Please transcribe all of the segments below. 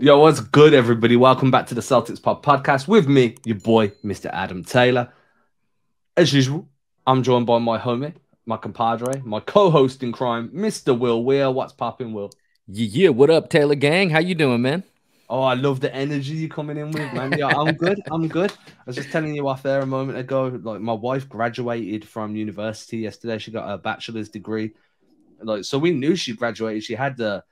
Yo, what's good, everybody? Welcome back to the Celtics Pod podcast with me, your boy, Mr. Adam Taylor. As usual, I'm joined by my homie, my compadre, my co-host in crime, Mr. Will Weir. What's popping, Will? Yeah, what up, Taylor gang? How you doing, man? Oh, I love the energy you're coming in with, man. Yeah, I'm good. I'm good. I was just telling you off there a moment ago. Like, my wife graduated from university yesterday. She got a bachelor's degree. Like, so we knew she graduated. She had the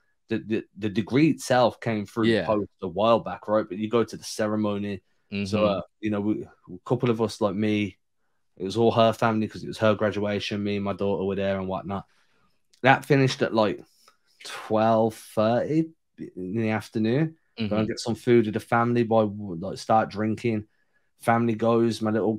degree itself came through the Yeah. post a while back, right? But you go to the ceremony. So, Mm-hmm. a couple of us, like me, it was all her family because it was her graduation. Me and my daughter were there and whatnot. That finished at like 12:30 in the afternoon. Go Mm-hmm. and get some food with the family by like start drinking. Family goes. My little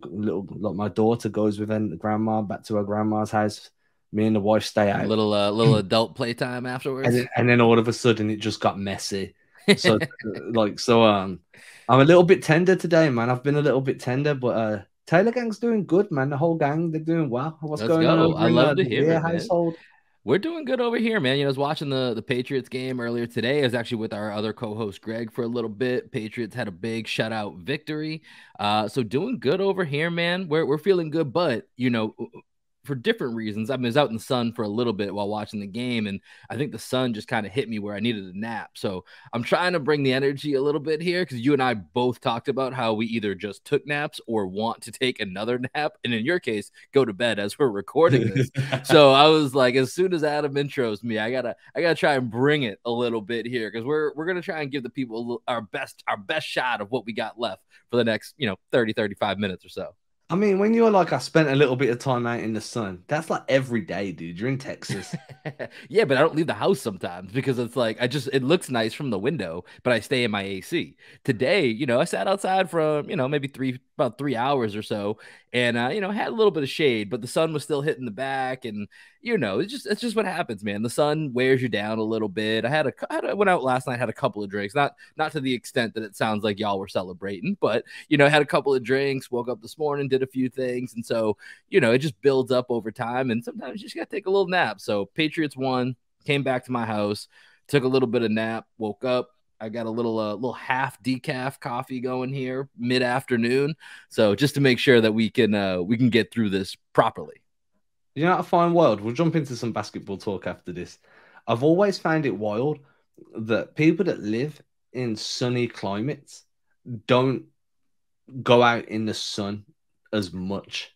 like my daughter goes with her grandma back to her grandma's house. Me and the wife stay out. Little adult playtime afterwards. And then all of a sudden it just got messy. So I'm a little bit tender today, man. I've been a little bit tender, but Taylor Gang's doing good, man. The whole gang, they're doing well. What's Let's going on go. I over in love to the hear Weir it, man. household? We're doing good over here, man. I was watching the Patriots game earlier today. I was actually with our other co-host Greg for a little bit. Patriots had a big shutout victory. So doing good over here, man. We're feeling good, but for different reasons. I was out in the sun for a little bit while watching the game, and I think the sun just kind of hit me where I needed a nap. So I'm trying to bring the energy a little bit here because you and I both talked about how we either just took naps or want to take another nap, and in your case, go to bed as we're recording this. So I was like, as soon as Adam intros me, I gotta try and bring it a little bit here because we're gonna try and give the people our best shot of what we got left for the next 30-35 minutes or so. I mean, when you're like, I spent a little bit of time out in the sun, that's like every day, dude. You're in Texas. Yeah, but I don't leave the house sometimes because it's like it looks nice from the window, but I stay in my AC. Today, I sat outside for maybe about 3 hours or so, and had a little bit of shade, but the sun was still hitting the back, and it's just what happens, man. The sun wears you down a little bit. I went out last night, had a couple of drinks, not to the extent that it sounds like y'all were celebrating, but had a couple of drinks, woke up this morning, did a few things, and so it just builds up over time. And sometimes you just got to take a little nap. So Patriots won, came back to my house, took a little bit of nap, woke up. I got a little half decaf coffee going here mid afternoon. So just to make sure that we can get through this properly. You know, a fine wild. We'll jump into some basketball talk after this. I've always found it wild that people that live in sunny climates don't go out in the sun as much.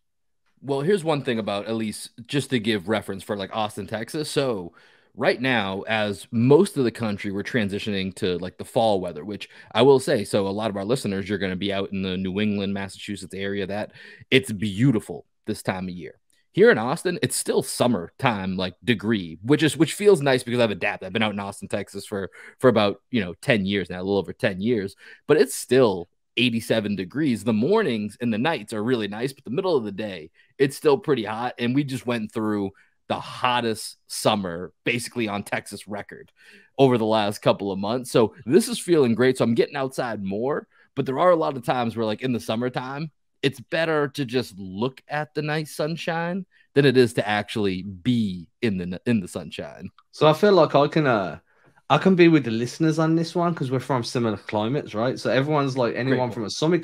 Well, here's one thing about, at least just to give reference, for like Austin, Texas. So right now, as most of the country, we're transitioning to like the fall weather, which I will say, so a lot of our listeners, you're going to be out in the New England, Massachusetts area, that it's beautiful this time of year. Here in Austin, it's still summertime, like degree, which feels nice because I've adapted. I've been out in Austin, Texas for about 10 years now, a little over 10 years, but it's still 87 degrees. The mornings and the nights are really nice, but the middle of the day, it's still pretty hot. And we just went through the hottest summer basically on Texas record over the last couple of months. So this is feeling great. So I'm getting outside more, but there are a lot of times where, like in the summertime, it's better to just look at the nice sunshine than it is to actually be in the sunshine. So I feel like I can be with the listeners on this one because we're from similar climates, right? So everyone's like Great anyone from point. a sunny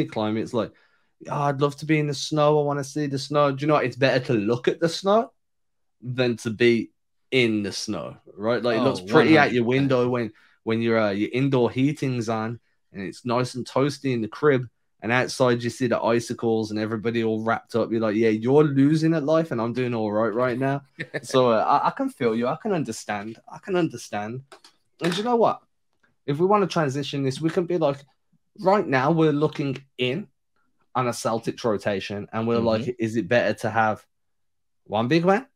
climate, it's like, oh, I'd love to be in the snow. I want to see the snow. Do you know what? It's better to look at the snow than to be in the snow, right? Like it Oh, looks pretty out your 100%. window when your indoor heating's on and it's nice and toasty in the crib, and outside you see the icicles and everybody all wrapped up. You're like, yeah, you're losing at life, and I'm doing all right now. So I can feel you. I can understand. I can understand. And you know what? If we want to transition this, we can be like, right now we're looking in on a Celtics rotation, and we're Hmm. like, is it better to have one big man,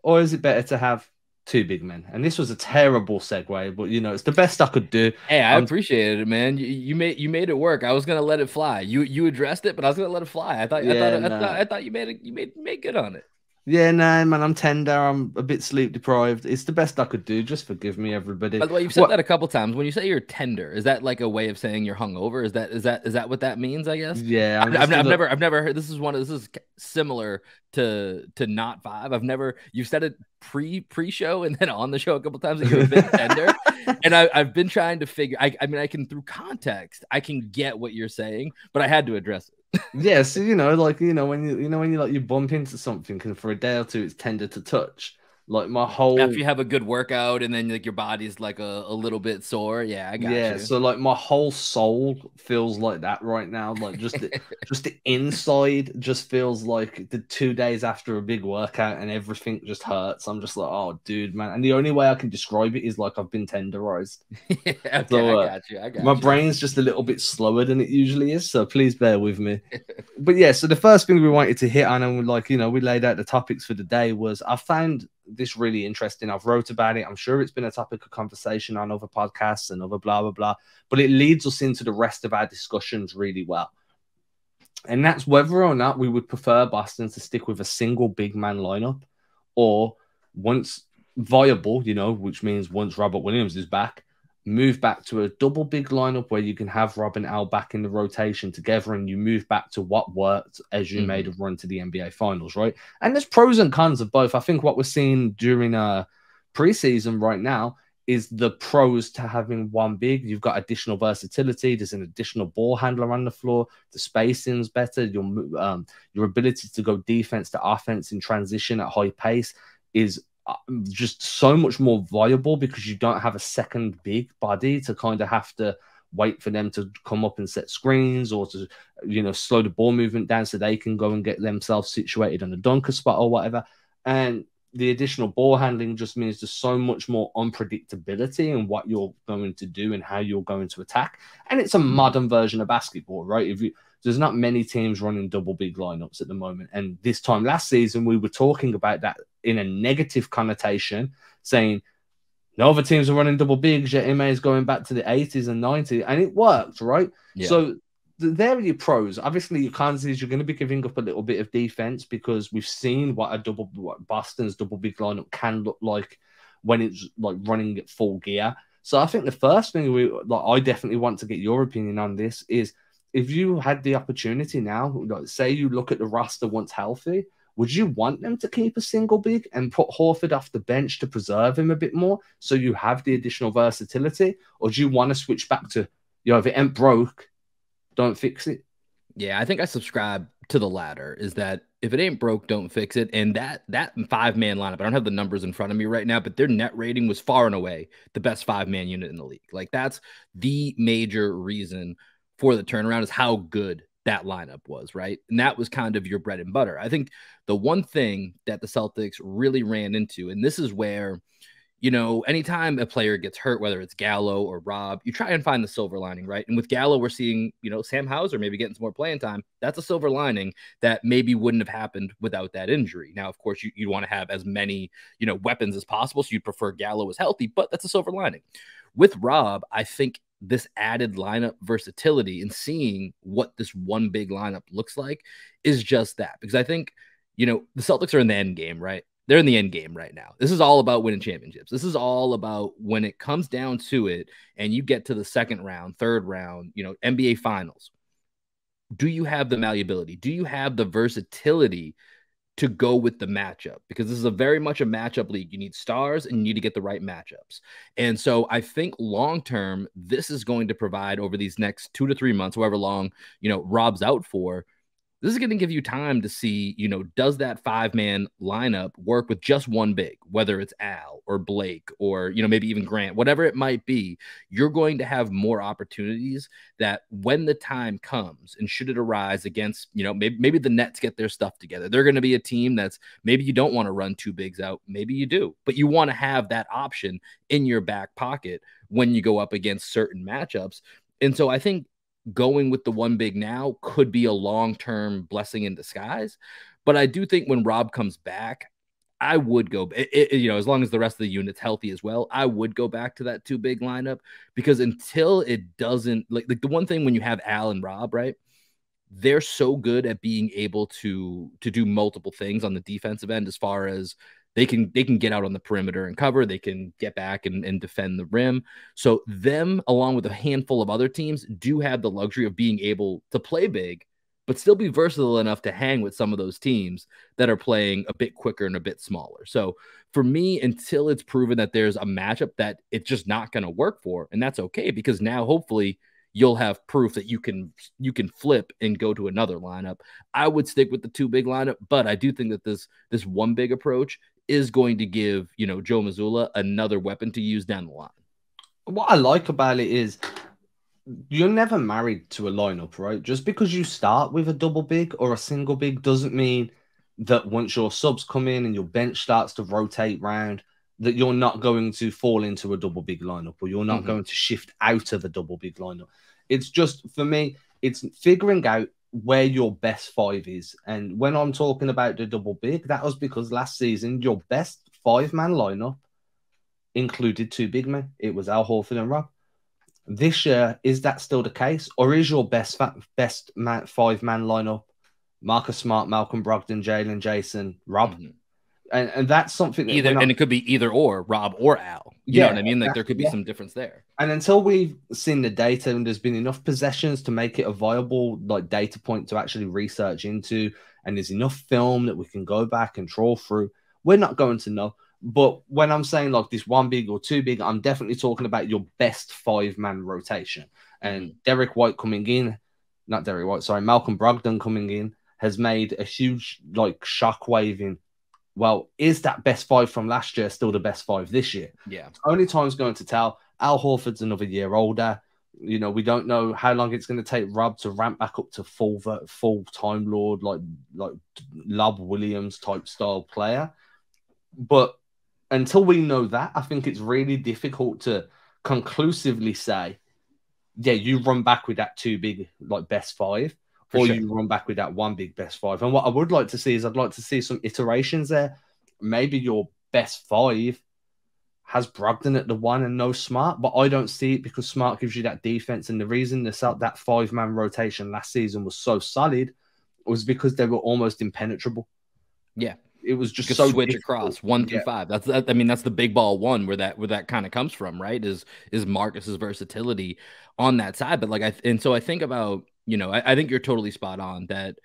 or is it better to have two big men? And this was a terrible segue, but it's the best I could do. Hey, I I'm appreciated it, man. You made it work. I was gonna let it fly. You addressed it, but I was gonna let it fly. I thought I thought yeah, I thought nah. I thought you made it. You made good on it. Yeah, no, man, I'm tender. I'm a bit sleep deprived. It's the best I could do. Just forgive me, By everybody. the way, you've said What? that a couple times. When you say you're tender, is that like a way of saying you're hungover? Is that what that means? I guess Yeah, I'm I've, just a I've little. never I've never heard. This is similar to not five. I've never you've said it pre-show and then on the show a couple times that you're a bit tender, and I've been trying to figure. I mean I can through context I can get what you're saying, but I had to address it. Yeah, so like when you like you bump into something, and for a day or two it's tender to touch. Like my After whole you have a good workout and then like your body's like a little bit sore. Yeah, I got Yeah, you. so like my whole soul feels like that right now. Like just the inside just feels like the 2 days after a big workout and everything just hurts. I'm just like, oh dude, man. And the only way I can describe it is like I've been tenderized. Okay, So I got you. I my got you. brain's just a little bit slower than it usually is. So please bear with me. But yeah, so the first thing we wanted to hit on, and we we laid out the topics for the day, was I found this really interesting. I've wrote about it. I'm sure it's been a topic of conversation on other podcasts and other blah blah blah. But it leads us into the rest of our discussions really well. And that's whether or not we would prefer Boston to stick with a single big man lineup, or once viable, which means once Robert Williams is back, move back to a double big lineup where you can have Rob and Al back in the rotation together, and you move back to what worked as you made a Mhm. run to the NBA Finals, right? And there's pros and cons of both. I think what we're seeing during preseason right now is the pros to having one big. You've got additional versatility. There's an additional ball handler on the floor. The spacing's better. Your ability to go defense to offense in transition at high pace is just so much more viable because you don't have a second big body to kind of have to wait for them to come up and set screens or to slow the ball movement down so they can go and get themselves situated on the dunker spot or whatever. And the additional ball handling just means there's so much more unpredictability in what you're going to do and how you're going to attack. And it's a modern version of basketball, right? There's not many teams running double big lineups at the moment. And this time last season, we were talking about that in a negative connotation, saying no other teams are running double bigs, yet MA is going back to the 80s and 90s, and it worked, right? Yeah. So there are your pros. Obviously, your cons is you're going to be giving up a little bit of defense because we've seen what Boston's double big lineup can look like when it's like running at full gear. So I think the first thing I definitely want to get your opinion on this is if you had the opportunity now, like say you look at the roster once healthy, would you want them to keep a single big and put Horford off the bench to preserve him a bit more so you have the additional versatility? Or do you want to switch back to, if it ain't broke, don't fix it? Yeah, I think I subscribe to the latter is that if it ain't broke, don't fix it. And that five-man lineup, I don't have the numbers in front of me right now, but their net rating was far and away the best five-man unit in the league. Like that's the major reason for the turnaround is how good that lineup was, right? And that was kind of your bread and butter. I think the one thing that the Celtics really ran into, and this is where anytime a player gets hurt, whether it's Gallo or Rob, you try and find the silver lining, right? And with Gallo, we're seeing, Sam Hauser maybe getting some more playing time. That's a silver lining that maybe wouldn't have happened without that injury. Now, of course, you want to have as many, weapons as possible. So you'd prefer Gallo as healthy, but that's a silver lining. With Rob, I think this added lineup versatility and seeing what this one big lineup looks like is just that. Because I think, the Celtics are in the end game, right? They're in the end game right now. This is all about winning championships. This is all about when it comes down to it and you get to the second round, third round, NBA finals. Do you have the malleability? Do you have the versatility to go with the matchup? Because this is a very much a matchup league. You need stars and you need to get the right matchups. And so I think long term, this is going to provide over these next 2 to 3 months, however long, Rob's out for, this is going to give you time to see, does that five-man lineup work with just one big, whether it's Al or Blake or, maybe even Grant, whatever it might be. You're going to have more opportunities that when the time comes and should it arise against, maybe the Nets get their stuff together. They're going to be a team that's maybe you don't want to run two bigs out. Maybe you do, but you want to have that option in your back pocket when you go up against certain matchups. And so I think going with the one big now could be a long-term blessing in disguise. But I do think when Rob comes back, I would go, as long as the rest of the unit's healthy as well, I would go back to that two big lineup because until it doesn't, like the one thing when you have Al and Rob, right? they're so good at being able to do multiple things on the defensive end, as far as they can get out on the perimeter and cover, they can get back and defend the rim. So them, along with a handful of other teams, do have the luxury of being able to play big, but still be versatile enough to hang with some of those teams that are playing a bit quicker and a bit smaller. So for me, until it's proven that there's a matchup that it's just not going to work for, and that's okay, because now hopefully you'll have proof that you can flip and go to another lineup. I would stick with the two big lineup, but I do think that this one big approach is going to give, Joe Mazzulla another weapon to use down the line. What I like about it is you're never married to a lineup, right? Just because you start with a double big or a single big doesn't mean that once your subs come in and your bench starts to rotate round, that you're not going to fall into a double big lineup, or you're not going to shift out of a double big lineup. It's just, for me, it's figuring out where your best five is. And when I'm talking about the double big, that was because last season, your best 5-man lineup included 2 big men. It was Al Horford and Rob. This year, is that still the case? Or is your best 5-man lineup Marcus Smart, Malcolm Brogdon, Jalen, Jason, Rob? And that's something that and it could be either or, Rob or Al. You know what I mean? Like there could be some difference there. And until we've seen the data and there's been enough possessions to make it a viable data point to actually research into, and there's enough film that we can go back and trawl through, we're not going to know. But when I'm saying like this one big or two big, I'm definitely talking about your best 5-man rotation. And Derek White coming in, not Derek White, sorry, Malcolm Brogdon coming in has made a huge shockwave in, well, is that best 5 from last year still the best 5 this year? Yeah. Only time's going to tell. Al Horford's another year older. We don't know how long it's going to take Rob to ramp back up to full Time Lord, like Love Williams type style player. But until we know that, I think it's really difficult to conclusively say, yeah, you run back with that 2 big best 5. Or you run back with that 1 big best 5. And what I would like to see is I'd like to see some iterations there. Maybe your best 5 has Brogdon at the 1 and no Smart, but I don't see it because Smart gives you that defense. And the reason that 5-man rotation last season was so solid was because they were almost impenetrable. Yeah. It was just so switch difficult. Across 1 through 5. That's the big ball 1 where that kind of comes from, right? Is Marcus's versatility on that side. But so I think about, I think you're totally spot on that.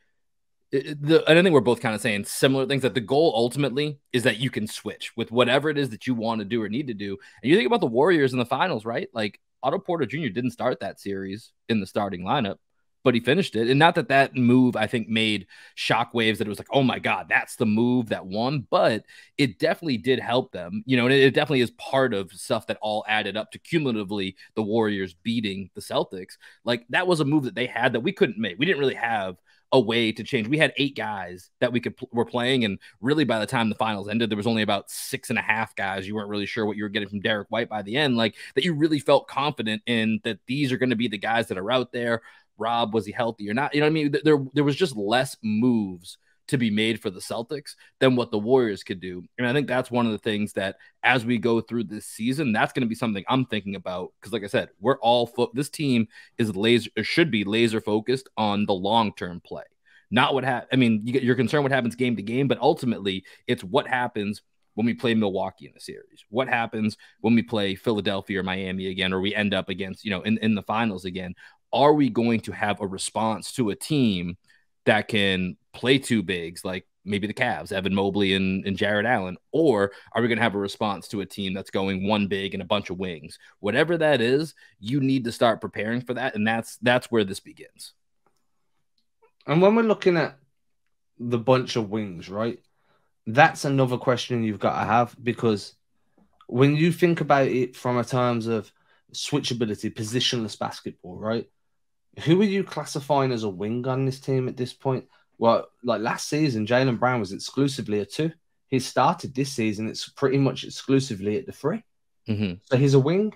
And I think we're both kind of saying similar things, that the goal ultimately is that you can switch with whatever it is that you want to do or need to do. And you think about the Warriors in the finals, right? Like Otto Porter Jr. didn't start that series in the starting lineup, but he finished it. And not that move, I think, made shockwaves that it was like, oh my God, that's the move that won. But it definitely did help them, and it definitely is part of stuff that all added up to cumulatively the Warriors beating the Celtics. Like that was a move that they had that we couldn't make. We didn't really have a way to change. We had 8 guys that were playing, and really by the time the finals ended, there was only about 6.5 guys. You weren't really sure what you were getting from Derek White by the end, like that you really felt confident in that these are going to be the guys that are out there. Rob, was he healthy or not? You know what I mean? There was just less moves to be made for the Celtics than what the Warriors could do. And I think that's one of the things that as we go through this season, that's going to be something I'm thinking about. Because like I said, we're all this team should be laser focused on the long-term play. Not you're concerned what happens game to game, but ultimately it's what happens when we play Milwaukee in the series. What happens when we play Philadelphia or Miami again, or we end up against, in the finals again? Are we going to have a response to a team that can play 2 bigs, like maybe the Cavs, Evan Mobley and Jared Allen? Or are we going to have a response to a team that's going 1 big and a bunch of wings? Whatever that is, you need to start preparing for that. And that's where this begins. And when we're looking at the bunch of wings, right, that's another question you've got to have, because when you think about it from a terms of switchability, positionless basketball, right, who are you classifying as a wing on this team at this point? Well, like last season, Jaylen Brown was exclusively a 2. He started this season, it's pretty much exclusively at the 3. So he's a wing,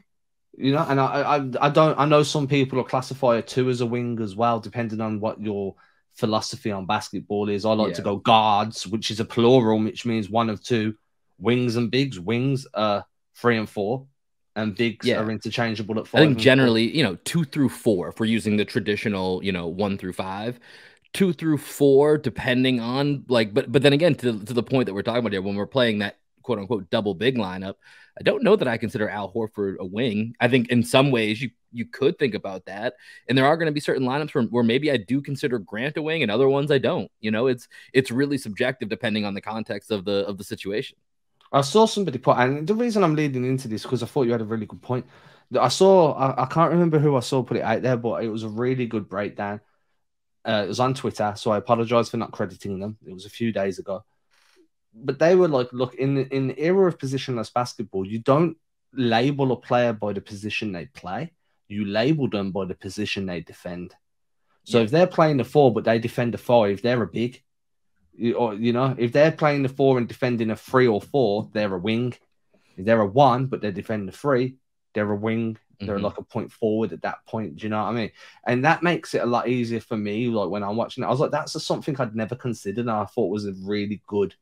and I know some people will classify a 2 as a wing as well, depending on what your philosophy on basketball is. I like to go guards, which is a plural, which means 1 of 2, wings and bigs. Wings are 3 and 4, and bigs Yeah. are interchangeable at I 5 think and 4. generally, 2 through 4, if we're using the traditional, 1 through 5, 2 through 4, depending on like, but then again, to the point that we're talking about here, when we're playing that quote unquote double big lineup, I don't know that I consider Al Horford a wing. I think in some ways you could think about that, and there are going to be certain lineups where maybe I do consider Grant a wing, and other ones I don't. It's really subjective depending on the context of the situation. I saw somebody put, and the reason I'm leading into this because I thought you had a really good point. I can't remember who I saw put it out there, but it was a really good breakdown. It was on Twitter, so I apologize for not crediting them. It was a few days ago, but they were like, "Look, in the era of positionless basketball, you don't label a player by the position they play. You label them by the position they defend. So if they're playing the 4 but they defend the 5, they're a big. Or if they're playing the 4 and defending a 3 or 4, they're a wing. If they're a 1 but they're defending a 3, they're a wing. They're like a point forward at that point. Do you know what I mean? And that makes it a lot easier for me. Like when I'm watching it, I was like, that's something I'd never considered, and I thought was a really good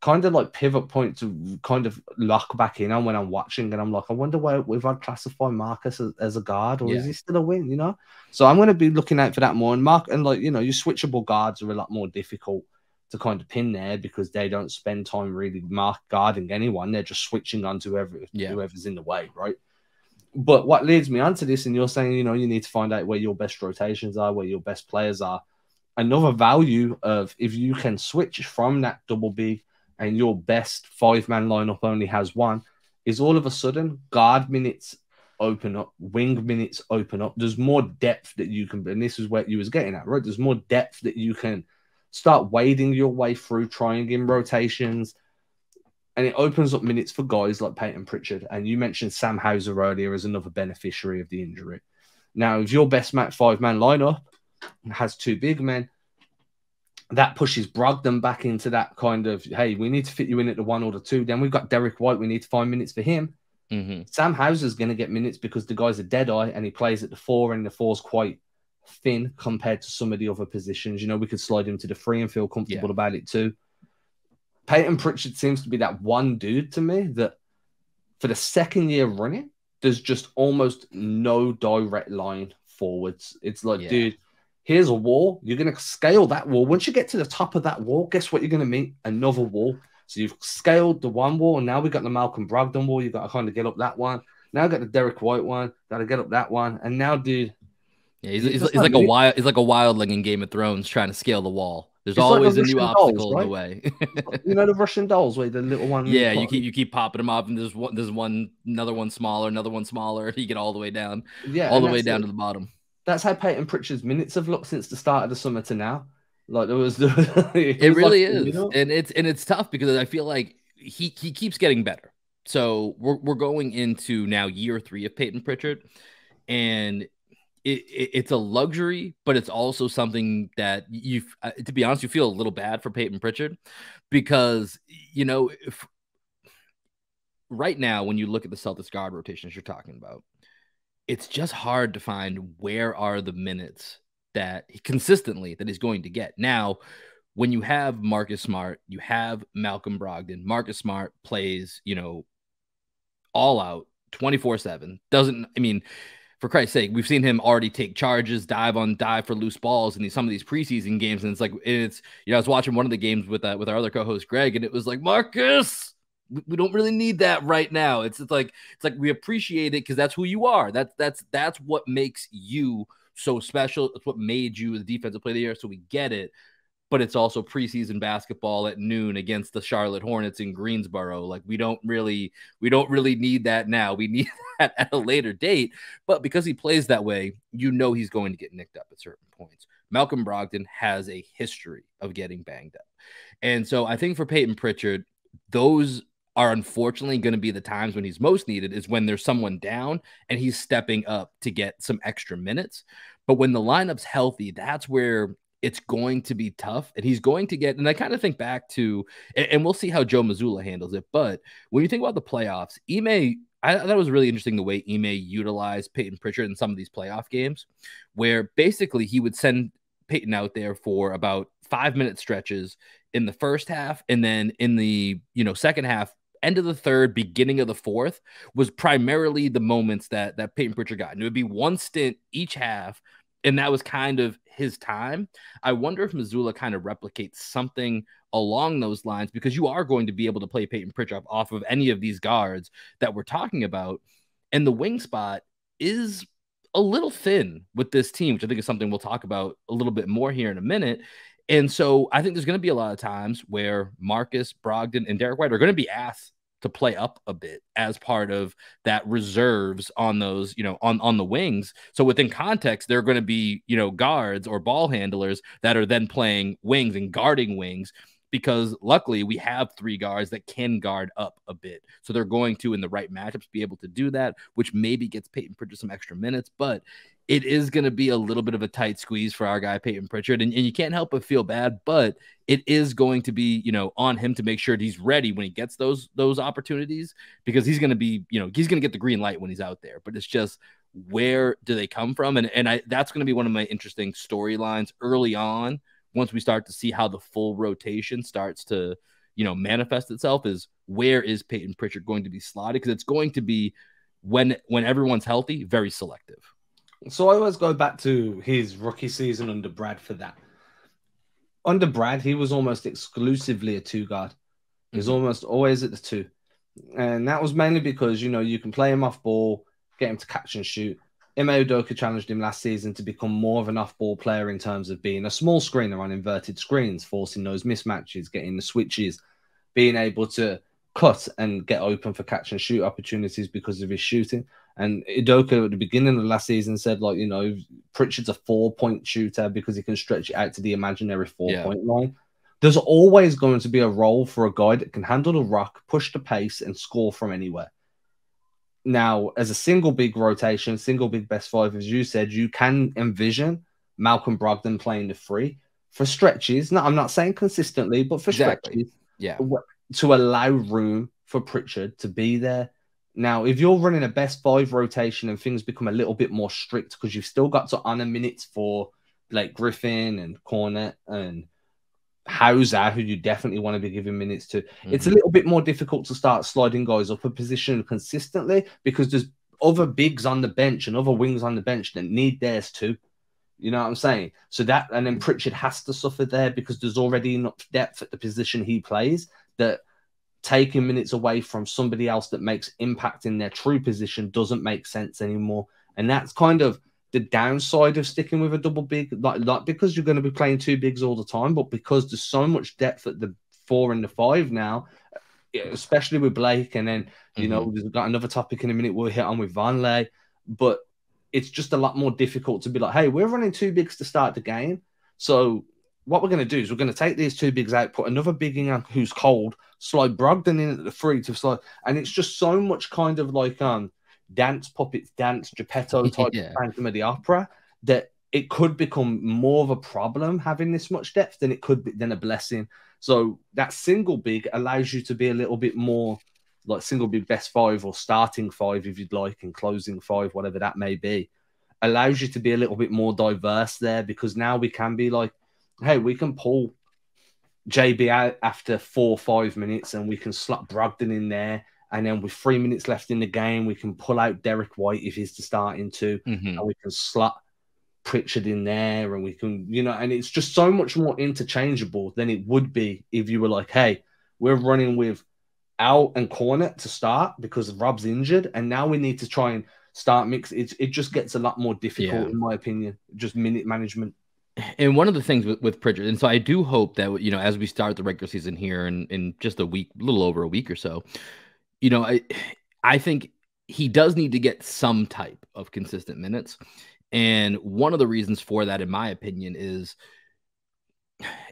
kind of like pivot point to kind of lock back in on when I'm watching. And I'm like, I wonder where if I'd classify Marcus as a guard, or is he still a wing? So I'm going to be looking out for that more. And your switchable guards are a lot more difficult to kind of pin there because they don't spend time really guarding anyone. They're just switching on to whoever's in the way, right? But what leads me onto this, and you're saying, you need to find out where your best rotations are, where your best players are. Another value of if you can switch from that double big and your best 5-man lineup only has 1, is all of a sudden guard minutes open up, wing minutes open up. There's more depth that you can, and this is where you was getting at, right? There's more depth that you can start wading your way through, trying in rotations, and it opens up minutes for guys like Payton Pritchard. And you mentioned Sam Hauser earlier as another beneficiary of the injury. Now, if your best 5-man lineup has 2 big men, that pushes Brogdon back into that kind of, hey, we need to fit you in at the 1 or the 2. Then we've got Derek White. We need to find minutes for him. Sam Hauser's going to get minutes because the guy's a dead eye and he plays at the 4, and the 4's quite thin compared to some of the other positions. We could slide him to the 3 and feel comfortable about it too. Payton Pritchard seems to be that one dude to me that for the second year running, there's just almost no direct line forwards. It's like, dude, here's a wall. You're going to scale that wall. Once you get to the top of that wall, guess what you're going to meet? Another wall. So you've scaled the one wall, and now we've got the Malcolm Brogdon wall. You've got to kind of get up that one. Now got the Derek White one. Got to get up that one. And now, dude. Yeah, he's like a wildling in Game of Thrones trying to scale the wall. There's always like a new obstacle in the way. The Russian dolls, where the little one. Yeah, you keep popping them up, and there's another one smaller. You get all the way down. All the way down to the bottom. That's how Payton Pritchard's minutes have looked since the start of the summer to now. Like there was, it really is, and it's tough because I feel like he keeps getting better. So we're going into now year 3 of Payton Pritchard, and it's a luxury, but it's also something that to be honest, you feel a little bad for Payton Pritchard because right now when you look at the Celtics guard rotations you're talking about, it's just hard to find where are the minutes that consistently that he's going to get. Now, when you have Marcus Smart, you have Malcolm Brogdon. Marcus Smart plays, all out 24/7. For Christ's sake, we've seen him already take charges, dive for loose balls in some of these preseason games. And I was watching one of the games with our other co-host Greg, and it was like, Marcus, we don't really need that right now. It's like we appreciate it because that's who you are. That's what makes you so special. It's what made you the defensive player of the year. So we get it. But it's also preseason basketball at noon against the Charlotte Hornets in Greensboro. Like we don't really need that now. We need that at a later date. But because he plays that way, he's going to get nicked up at certain points. Malcolm Brogdon has a history of getting banged up. And so I think for Payton Pritchard, those are unfortunately going to be the times when he's most needed, is when there's someone down and he's stepping up to get some extra minutes. But when the lineup's healthy, that's where it's going to be tough, and he's going to get, and I kind of think back to, and we'll see how Joe Mazzulla handles it, but when you think about the playoffs, I thought it was really interesting the way Ime utilized Payton Pritchard in some of these playoff games, where basically he would send Payton out there for about 5-minute stretches in the first half, and then in the second half, end of the third, beginning of the fourth was primarily the moments that Payton Pritchard got. And it would be one stint each half, and that was kind of his time. I wonder if Missoula kind of replicates something along those lines, because you are going to be able to play Payton Pritchard off of any of these guards that we're talking about. And the wing spot is a little thin with this team, which I think is something we'll talk about a little bit more here in a minute. And so I think there's going to be a lot of times where Marcus Brogdon and Derek White are going to be asked to play up a bit as part of that reserves on those, on the wings. So within context, they're going to be, guards or ball handlers that are then playing wings and guarding wings, because luckily we have three guards that can guard up a bit. So they're going to, in the right matchups, be able to do that, which maybe gets Payton Pritchard some extra minutes, but it is going to be a little bit of a tight squeeze for our guy, Payton Pritchard. And you can't help but feel bad, but it is going to be, on him to make sure that he's ready when he gets those opportunities, because he's going to be, he's going to get the green light when he's out there. But it's just, where do they come from? And that's going to be one of my interesting storylines early on, once we start to see how the full rotation starts to, manifest itself, is where is Payton Pritchard going to be slotted? Because it's going to be, when everyone's healthy, very selective. So I always go back to his rookie season under Brad for that. Under Brad, he was almost exclusively a two guard. He was almost always at the two. And that was mainly because, you can play him off ball, get him to catch and shoot. Ime Udoka challenged him last season to become more of an off-ball player in terms of being a small screener on inverted screens, forcing those mismatches, getting the switches, being able to cut and get open for catch and shoot opportunities because of his shooting. And Udoka at the beginning of last season said, Pritchard's a 4-point shooter because he can stretch it out to the imaginary 4-point line. There's always going to be a role for a guy that can handle the rock, push the pace, and score from anywhere. Now, as a single big rotation, single big best five, as you said, you can envision Malcolm Brogdon playing the three for stretches. No, I'm not saying consistently, but for stretches, to allow room for Pritchard to be there. Now, if you're running a best five rotation and things become a little bit more strict, because you've still got to honor minutes for Blake Griffin and Cornet and Hauser, who you definitely want to be giving minutes to, it's a little bit more difficult to start sliding guys up a position consistently, because there's other bigs on the bench and other wings on the bench that need theirs too. You know what I'm saying? So that, and then Pritchard has to suffer there because there's already enough depth at the position he plays that taking minutes away from somebody else that makes impact in their true position doesn't make sense anymore. And that's kind of the downside of sticking with a double big, not because you're going to be playing two bigs all the time, but because there's so much depth at the 4 and the 5 now, especially with Blake. And then, we've got another topic in a minute we'll hit on with Vonleh, but it's just a lot more difficult to be like, hey, we're running two bigs to start the game. So what we're going to do is we're going to take these two bigs out, put another big in who's cold, slide Brogdon in at the 3 to slide. And it's just so much kind of like dance, puppets, dance, Geppetto type Phantom of the Opera, that it could become more of a problem having this much depth than it could be than a blessing. So that single big allows you to be a little bit more like single big best 5 or starting 5 if you'd like, and closing 5, whatever that may be, allows you to be a little bit more diverse there, because now we can be like, hey, we can pull JB out after 4 or 5 minutes and we can slot Brogdon in there. And then with 3 minutes left in the game, we can pull out Derek White if he's the starting two, and we can slot Pritchard in there, and we can, and it's just so much more interchangeable than it would be if you were like, hey, we're running with Al and Cornet to start because Rob's injured, and now we need to try and start mix. It just gets a lot more difficult, in my opinion, just minute management. And one of the things with Pritchard, and so I do hope that, as we start the regular season here in just a week, a little over a week or so, I think he does need to get some type of consistent minutes. And one of the reasons for that, in my opinion, is,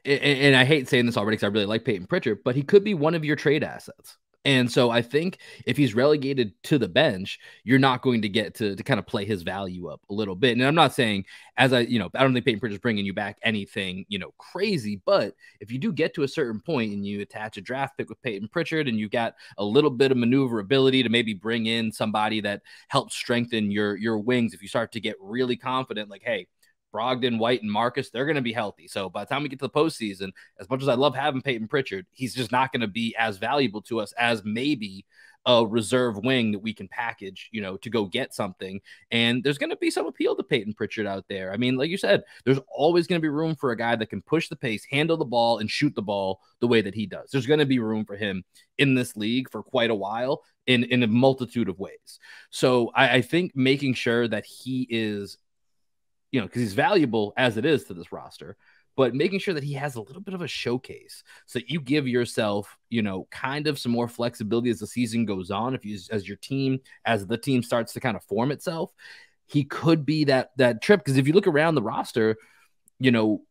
and I hate saying this already because I really like Payton Pritchard, but he could be one of your trade assets. And so I think if he's relegated to the bench, you're not going to get to kind of play his value up a little bit. And I'm not saying, I don't think Payton Pritchard is bringing you back anything, crazy. But if you do get to a certain point and you attach a draft pick with Payton Pritchard and you got a little bit of maneuverability to maybe bring in somebody that helps strengthen your wings, if you start to get really confident, like, hey, Brogdon, White, and Marcus, they're going to be healthy. So by the time we get to the postseason, as much as I love having Payton Pritchard, he's just not going to be as valuable to us as maybe a reserve wing that we can package, to go get something. And there's going to be some appeal to Payton Pritchard out there. I mean, like you said, there's always going to be room for a guy that can push the pace, handle the ball, and shoot the ball the way that he does. There's going to be room for him in this league for quite a while in a multitude of ways. So I think making sure that he is, because he's valuable as it is to this roster, but making sure that he has a little bit of a showcase so that you give yourself, kind of some more flexibility as the season goes on. As the team starts to kind of form itself, he could be that trip. Because if you look around the roster,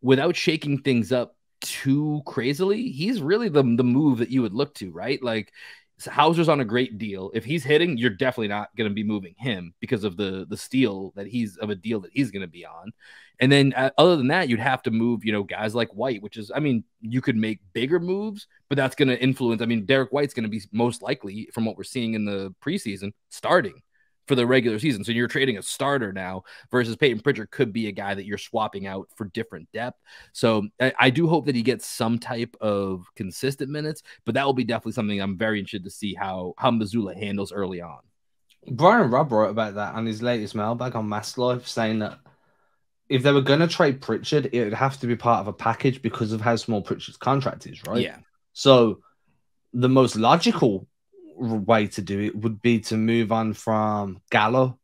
without shaking things up too crazily, he's really the move that you would look to, right? Like, Hauser's on a great deal. If he's hitting, you're definitely not going to be moving him because of the deal that he's going to be on. And then other than that, you'd have to move, guys like White, which is, you could make bigger moves, but that's going to influence. Derek White's going to be most likely, from what we're seeing in the preseason, starting for the regular season. So you're trading a starter now versus Payton Pritchard could be a guy that you're swapping out for different depth. So I do hope that he gets some type of consistent minutes, but that will be definitely something I'm very interested to see how Missoula handles early on. Brian Robb wrote about that on his latest mailbag on Mass Life, saying that if they were going to trade Pritchard, it would have to be part of a package because of how small Pritchard's contract is, right? Yeah. So the most logical way to do it would be to move on from Gallo,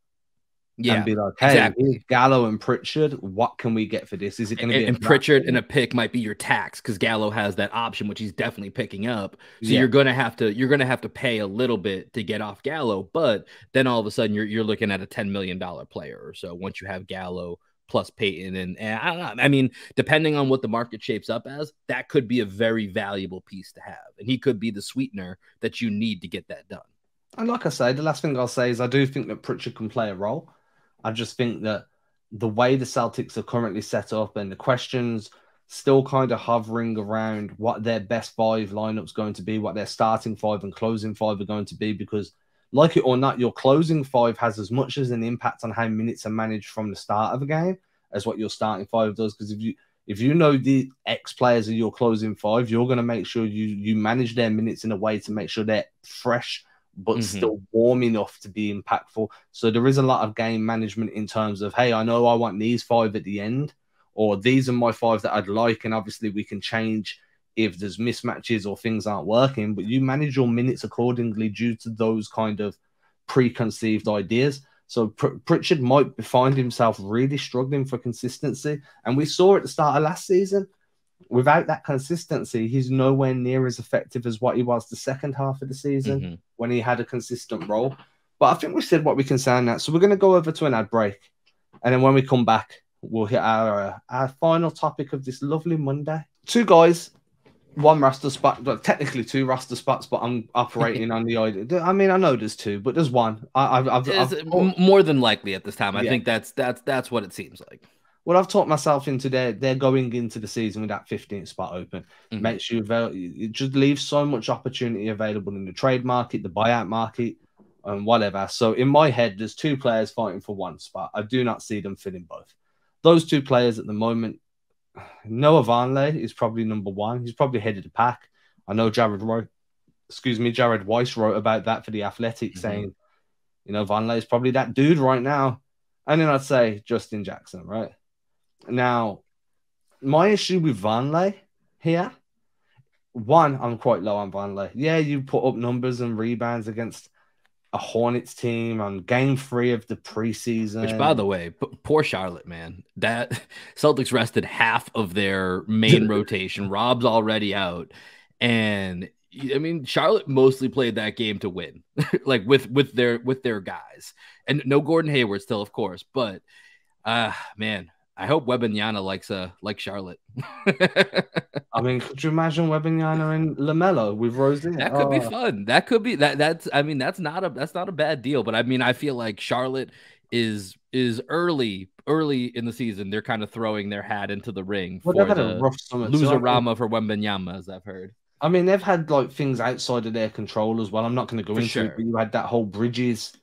and be like, hey, exactly. Gallo and Pritchard, what can we get for this? Is it going to be Pritchard and a pick might be your tax because Gallo has that option, which he's definitely picking up. So you're gonna have to pay a little bit to get off Gallo, but then all of a sudden you're looking at a $10 million player or so once you have Gallo plus Payton, and I don't know. Depending on what the market shapes up as, that could be a very valuable piece to have, and he could be the sweetener that you need to get that done. And like I say, the last thing I'll say is I do think that Pritchard can play a role. I just think that the way the Celtics are currently set up and the questions still kind of hovering around what their best five lineup's going to be, what their starting five and closing five are going to be, because like it or not, your closing five has as much as an impact on how minutes are managed from the start of a game as what your starting five does. Because if you know the X players are your closing five, you're going to make sure you manage their minutes in a way to make sure they're fresh but still warm enough to be impactful. So there is a lot of game management in terms of, hey, I know I want these five at the end, or these are my five that I'd like, and obviously we can change if there's mismatches or things aren't working, but you manage your minutes accordingly due to those kind of preconceived ideas. So Pritchard might find himself really struggling for consistency, and we saw at the start of last season, without that consistency, he's nowhere near as effective as what he was the second half of the season when he had a consistent role. But I think we said what we can say on that. So we're going to go over to an ad break. And then when we come back, we'll hit our final topic of this lovely Monday. Two guys, one roster spot, well, technically two roster spots, but I'm operating on the idea. I know there's two, but there's one. I've more than likely at this time. I think that's what it seems like. Well, I've talked myself into they're going into the season with that 15th spot open. Makes you it just leaves so much opportunity available in the trade market, the buyout market, and whatever. So in my head, there's two players fighting for one spot. I do not see them filling both. Those two players at the moment, Noah Vonleh is probably number one. He's probably head of the pack. I know Jared Weiss wrote about that for The Athletic, saying, Vonleh is probably that dude right now. And then I'd say Justin Jackson, right? Now, my issue with Vonleh here, one, I'm quite low on Vonleh. Yeah, you put up numbers and rebounds against a Hornets team on game 3 of the preseason. Which, by the way, poor Charlotte, man. That Celtics rested half of their main rotation. Rob's already out. And Charlotte mostly played that game to win, like with their guys. And no Gordon Hayward still, of course. But man, I hope Wembanyama likes Charlotte. Could you imagine Wembanyama and LaMelo with Rozier? That could be fun. That could be that's not a bad deal. But I feel like Charlotte is early in the season. They're kind of throwing their hat into the ring for they've had a rough summer. Loserama for Wembanyama, as I've heard. They've had things outside of their control as well. I'm not going to go into it, but you had that whole Bridges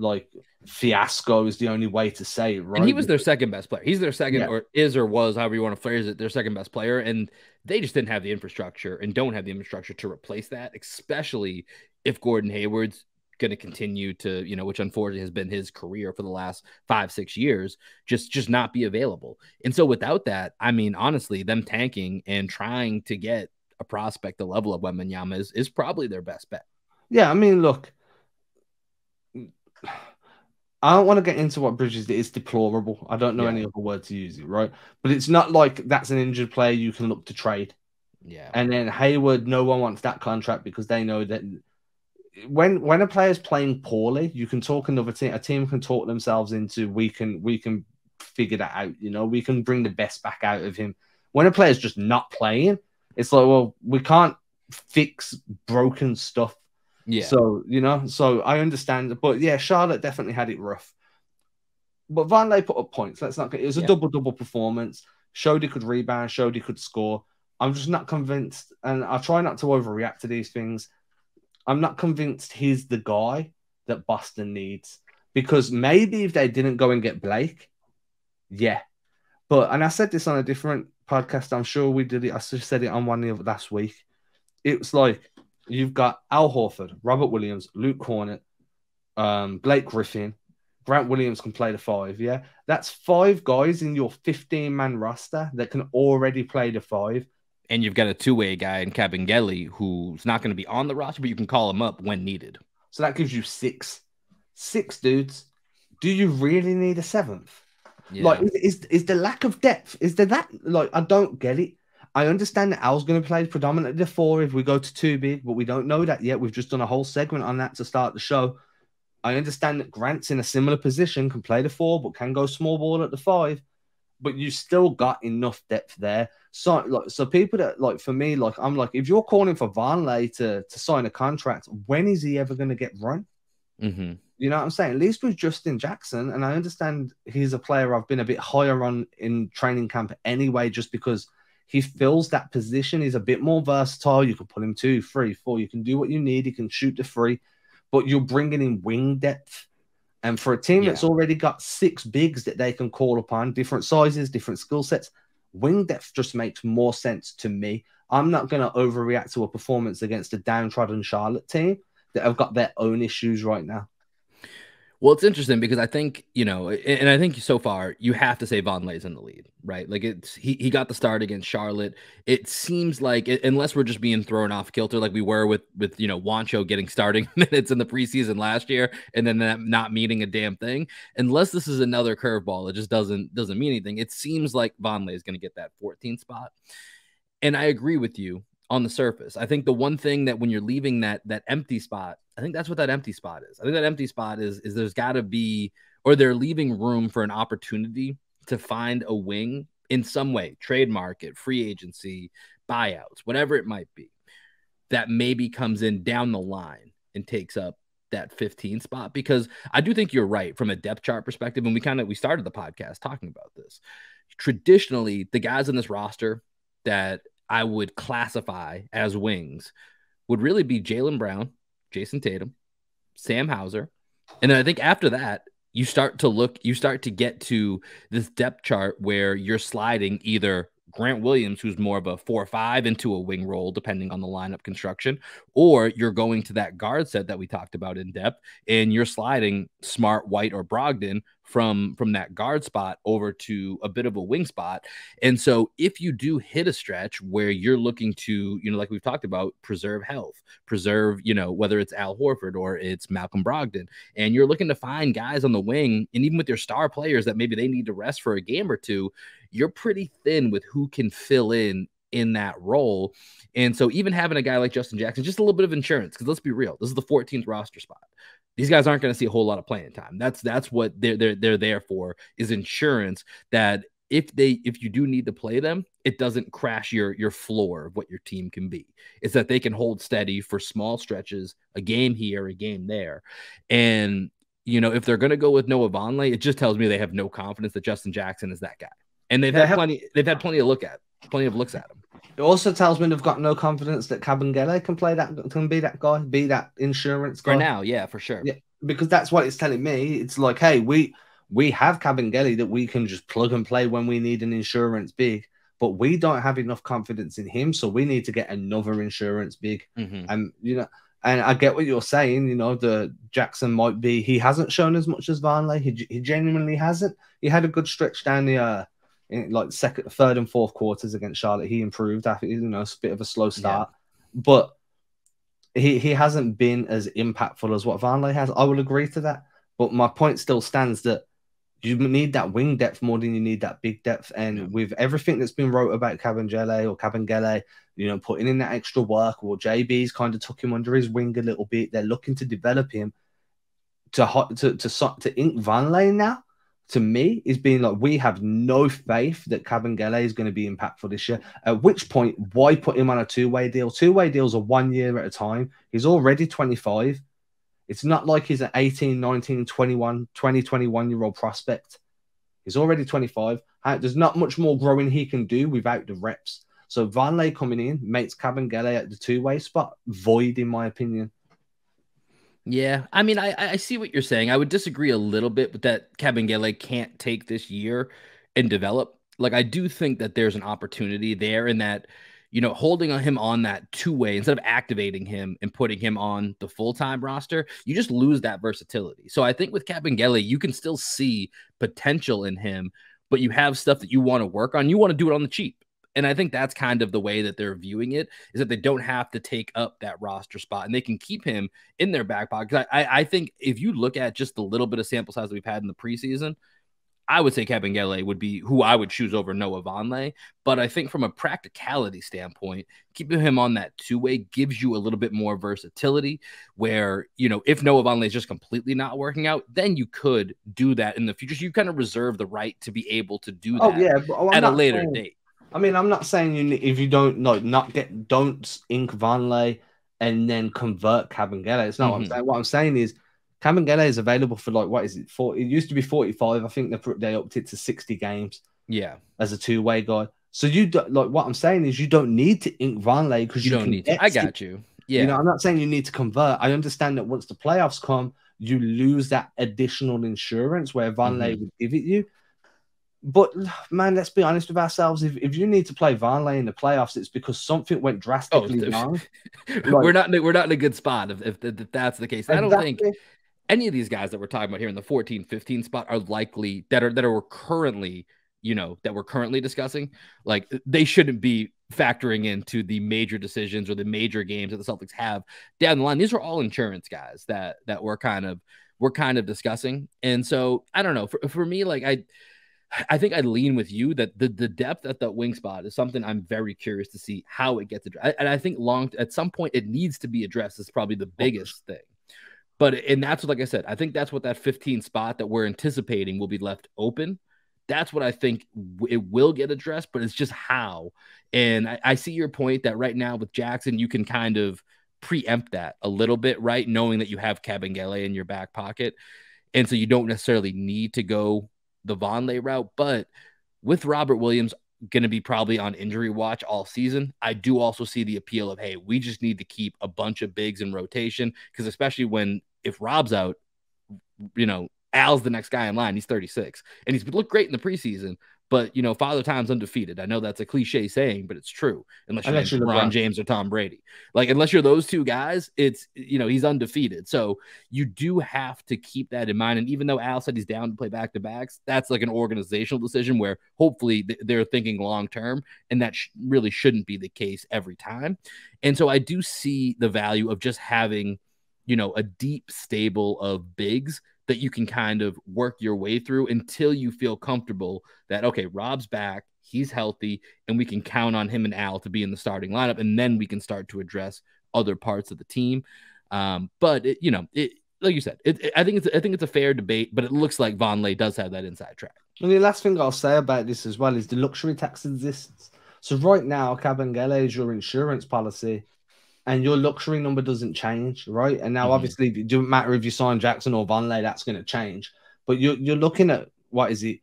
like fiasco is the only way to say it, And he right? was their second best player. He's their second, Yeah. or is or was, however you want to phrase it, their second best player. And they just didn't have the infrastructure and don't have the infrastructure to replace that, especially if Gordon Hayward's going to continue to, which unfortunately has been his career for the last 5-6 years, just not be available. And so without that, I mean, honestly, them tanking and trying to get a prospect the level of Wembanyama is probably their best bet. Yeah, I mean, look, I don't want to get into what Bridges did. It's deplorable. I don't know any other word to use it, right? But it's not like that's an injured player you can look to trade. Yeah. And then Hayward, no one wants that contract because they know that when a player's playing poorly, you can talk another team. A team can talk themselves into we can figure that out. We can bring the best back out of him. When a player's just not playing, it's like, well, we can't fix broken stuff. Yeah. So, so I understand. But yeah, Charlotte definitely had it rough. But Vonleh put up points. Let's not get it was a double performance. Showed he could rebound, showed he could score. I'm just not convinced, and I try not to overreact to these things. I'm not convinced he's the guy that Boston needs. Because maybe if they didn't go and get Blake, yeah. And I said this on a different podcast, I'm sure we did it. I just said it on one the other last week. It was like, you've got Al Horford, Robert Williams, Luke Cornett, Blake Griffin, Grant Williams can play the 5, yeah? That's 5 guys in your 15-man roster that can already play the 5. And you've got a two-way guy in Kabengele who's not going to be on the roster, but you can call him up when needed. So that gives you 6. 6 dudes. Do you really need a 7th? Yeah. Like, is the lack of depth, is there that? Like, I don't get it. I understand that Al's going to play predominantly the 4 if we go to 2 big, but we don't know that yet. We've just done a whole segment on that to start the show. I understand that Grant's in a similar position, can play the 4, but can go small ball at the 5. But you still got enough depth there. So people that, for me, I'm like, if you're calling for Vonleh to sign a contract, when is he ever going to get run? Mm-hmm. You know what I'm saying? At least with Justin Jackson, and I understand he's a player I've been a bit higher on in training camp anyway, just because he fills that position. He's a bit more versatile. You can put him 2, 3, 4. You can do what you need. He can shoot the 3, but you're bringing in wing depth. And for a team that's already got 6 bigs that they can call upon, different sizes, different skill sets, wing depth just makes more sense to me. I'm not going to overreact to a performance against a downtrodden Charlotte team that have got their own issues right now. Well, it's interesting because I think, and I think so far you have to say Vonleh's in the lead, right? Like he got the start against Charlotte. It seems like, unless we're just being thrown off kilter like we were with Juancho getting starting minutes in the preseason last year and then that not meaning a damn thing, unless this is another curveball, it just doesn't mean anything. It seems like Vonleh is going to get that 14th spot. And I agree with you on the surface. I think the one thing that when you're leaving that empty spot, I think that's what that empty spot is. I think that empty spot is there's got to be, or they're leaving room for an opportunity to find a wing in some way, trade market, free agency, buyouts, whatever it might be, that maybe comes in down the line and takes up that 15 spot. Because I do think you're right from a depth chart perspective. And we started the podcast talking about this. Traditionally, the guys in this roster that I would classify as wings would really be Jaylen Brown, Jason Tatum, Sam Hauser. And then I think after that, you start to get to this depth chart where you're sliding either Grant Williams, who's more of a 4-5 into a wing role, depending on the lineup construction, or you're going to that guard set that we talked about in depth, and you're sliding Smart, White, or Brogdon from that guard spot over to a bit of a wing spot. And so if you do hit a stretch where you're looking to, like we've talked about, preserve health, whether it's Al Horford or it's Malcolm Brogdon, and you're looking to find guys on the wing, and even with your star players that maybe they need to rest for a game or two, you're pretty thin with who can fill in that role. And so even having a guy like Justin Jackson, just a little bit of insurance, because let's be real, this is the 14th roster spot. These guys aren't going to see a whole lot of playing time. That's what they're there for, is insurance, that if you do need to play them, it doesn't crash your floor of what your team can be. It's that they can hold steady for small stretches, a game here, a game there. And if they're going to go with Noah Vonleh, it just tells me they have no confidence that Justin Jackson is that guy. And they've had plenty of looks at him. It also tells me they've got no confidence that Kabengele can be that guy, be that insurance guy. For now, yeah, for sure. Yeah, because that's what it's telling me. It's like, hey, we have Cabangeli that we can just plug and play when we need an insurance big, but we don't have enough confidence in him, so we need to get another insurance big. And and I get what you're saying. The Jackson might be, he hasn't shown as much as Varnley. He genuinely hasn't. He had a good stretch down the in like second, third, and fourth quarters against Charlotte. He improved after a bit of a slow start, but he hasn't been as impactful as what Varnley has. I will agree to that, but my point still stands that you need that wing depth more than you need that big depth. And with everything that's been wrote about Cabangele, putting in that extra work, or JB's kind of took him under his wing a little bit. They're looking to develop him to ink Vanley now. To me, is being like, we have no faith that Cabangele is going to be impactful this year. At which point, why put him on a two-way deal? Two-way deals are 1 year at a time. He's already 25. It's not like he's an 18, 19, 21, 21-year-old prospect. He's already 25. There's not much more growing he can do without the reps. So Vanley coming in makes Cabangele at the two-way spot void, in my opinion. Yeah, I mean, I see what you're saying. I would disagree a little bit with that Cabangele can't take this year and develop. Like, I do think that there's an opportunity there in that, holding him on that two-way instead of activating him and putting him on the full-time roster, you just lose that versatility. So I think with Cabangele, you can still see potential in him, but you have stuff that you want to work on. You want to do it on the cheap. And I think that's kind of the way that they're viewing it, is that they don't have to take up that roster spot and they can keep him in their back pocket. I think if you look at just the little bit of sample size that we've had in the preseason, I would say Cabangele would be who I would choose over Noah Vonleh. But I think from a practicality standpoint, keeping him on that two-way gives you a little bit more versatility where, if Noah Vonleh is just completely not working out, then you could do that in the future. So you kind of reserve the right to be able to do that at a later date. I mean, I'm not saying if you don't ink Vanley and then convert Cabangele. It's not what I'm saying. What I'm saying is Cabangele is available for what is it? 40? It used to be 45. I think they upped it to 60 games. Yeah, as a two-way guy. So what I'm saying is you don't need to ink Vanley because you don't need to. I got you. Yeah, I'm not saying you need to convert. I understand that once the playoffs come, you lose that additional insurance where Vanley would give it you. But man, let's be honest with ourselves. If you need to play Vanley in the playoffs, it's because something went drastically wrong. We're not in a good spot if that's the case. Exactly. I don't think any of these guys that we're talking about here in the 14, 15 spot are likely that we're currently discussing. Like, they shouldn't be factoring into the major decisions or the major games that the Celtics have down the line. These are all insurance guys that we're kind of discussing. And so I don't know. For me, I think I'd lean with you that the depth at that wing spot is something I'm very curious to see how it gets addressed. And I think at some point it needs to be addressed. It's probably the biggest thing. And that's what, like I said, I think that's what that 15 spot that we're anticipating will be left open. That's what I think it will get addressed, but it's just how. And I see your point that right now with Jackson, you can kind of preempt that a little bit, right? Knowing that you have Cabangele in your back pocket. And so you don't necessarily need to go the Vonleh route, but with Robert Williams going to be probably on injury watch all season, I do also see the appeal of, hey, we just need to keep a bunch of bigs in rotation, because especially if Rob's out, Al's the next guy in line. He's 36 and he's looked great in the preseason, but Father Time's undefeated. I know that's a cliche saying, but it's true. Unless you're LeBron James or Tom Brady, unless you're those two guys, it's, he's undefeated. So you do have to keep that in mind. And even though Al said he's down to play back-to-backs, that's like an organizational decision where hopefully they're thinking long-term, and that really shouldn't be the case every time. And so I do see the value of just having, a deep stable of bigs that you can kind of work your way through until you feel comfortable that, okay, Rob's back, he's healthy, and we can count on him and Al to be in the starting lineup, and then we can start to address other parts of the team. But like you said, I think it's a fair debate, but it looks like Vonleh does have that inside track. And the last thing I'll say about this as well is the luxury tax exists. So right now, Cabangele is your insurance policy, and your luxury number doesn't change, right? And now, obviously, it doesn't matter if you sign Jackson or Vonleh, that's going to change. But you're looking at, what is it?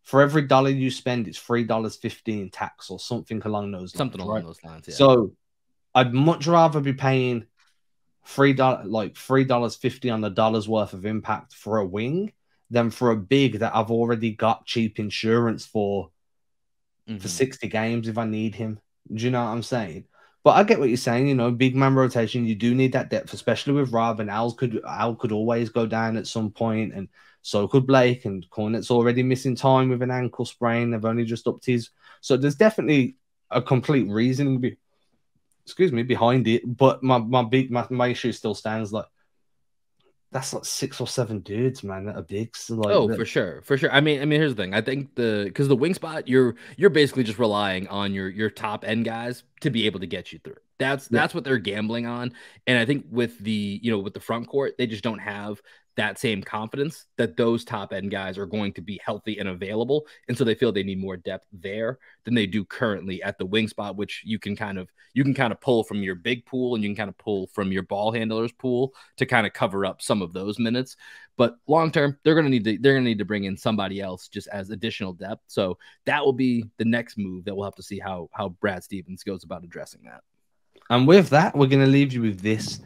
For every dollar you spend, it's $3.50 tax or something along those lines. Something along those lines, yeah. So I'd much rather be paying $3.50 on the dollar's worth of impact for a wing than for a big that I've already got cheap insurance for 60 games if I need him. Do you know what I'm saying? But I get what you're saying. You know, big man rotation, you do need that depth, especially with Rob, and Al could always go down at some point, and so could Blake, and Cornet's already missing time with an ankle sprain. They've only just upped his. So there's definitely a complete reasoning behind it. But my issue still stands. Like, that's like 6 or 7 dudes, man, that are big. So like, Oh, for sure, for sure. I mean, here's the thing. I think because the wing spot, you're basically just relying on your top end guys to be able to get you through. That's what they're gambling on. And I think with with the front court, they just don't have that same confidence that those top end guys are going to be healthy and available. And so they feel they need more depth there than they do currently at the wing spot, which you can kind of pull from your big pool, and you can kind of pull from your ball handlers pool to kind of cover up some of those minutes. But long term, they're gonna need to bring in somebody else just as additional depth. So that will be the next move that we'll have to see how Brad Stevens goes about addressing that. And with that, we're going to leave you with this.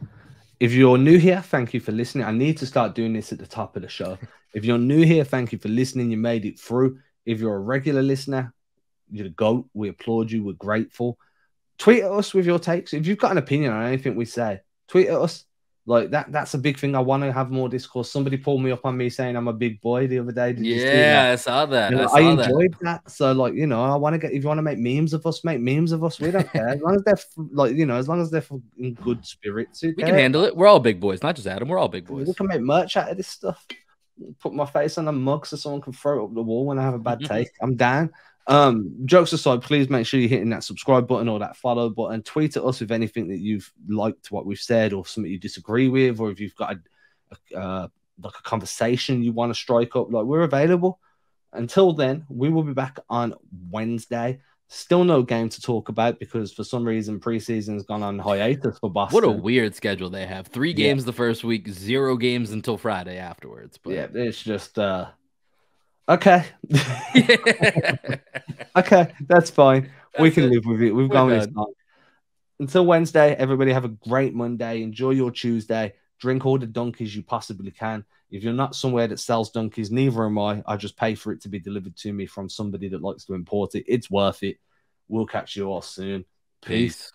If you're new here, thank you for listening. I need to start doing this at the top of the show. If you're new here, thank you for listening. You made it through. If you're a regular listener, you're the GOAT. We applaud you. We're grateful. Tweet at us with your takes. If you've got an opinion on anything we say, tweet at us. Like that's a big thing. I want to have more discourse. Somebody pulled me up on me saying I'm a big boy the other day. Did you see that? I saw that. I enjoyed that. So like, I want to get, if you want to make memes of us, make memes of us. We don't care. As long as they're as long as they're in good spirits. We can handle it. We're all big boys, not just Adam. We're all big boys. We can make merch out of this stuff. Put my face on a mug so someone can throw it up the wall when I have a bad take. I'm down. Jokes aside, please make sure you're hitting that subscribe button or that follow button. Tweet at us with anything that you've liked what we've said, or something you disagree with, or if you've got a conversation you want to strike up. Like, we're available. Until then, we will be back on Wednesday. Still no game to talk about because for some reason preseason's gone on hiatus for Boston. What a weird schedule they have. 3 games the first week, 0 games until Friday afterwards. But yeah, it's just okay. Okay, that's fine. We can live with it. We've gone this time. Until Wednesday, everybody have a great Monday. Enjoy your Tuesday. Drink all the Dunkies you possibly can. If you're not somewhere that sells Dunkies, neither am I. I just pay for it to be delivered to me from somebody that likes to import it. It's worth it. We'll catch you all soon. Peace.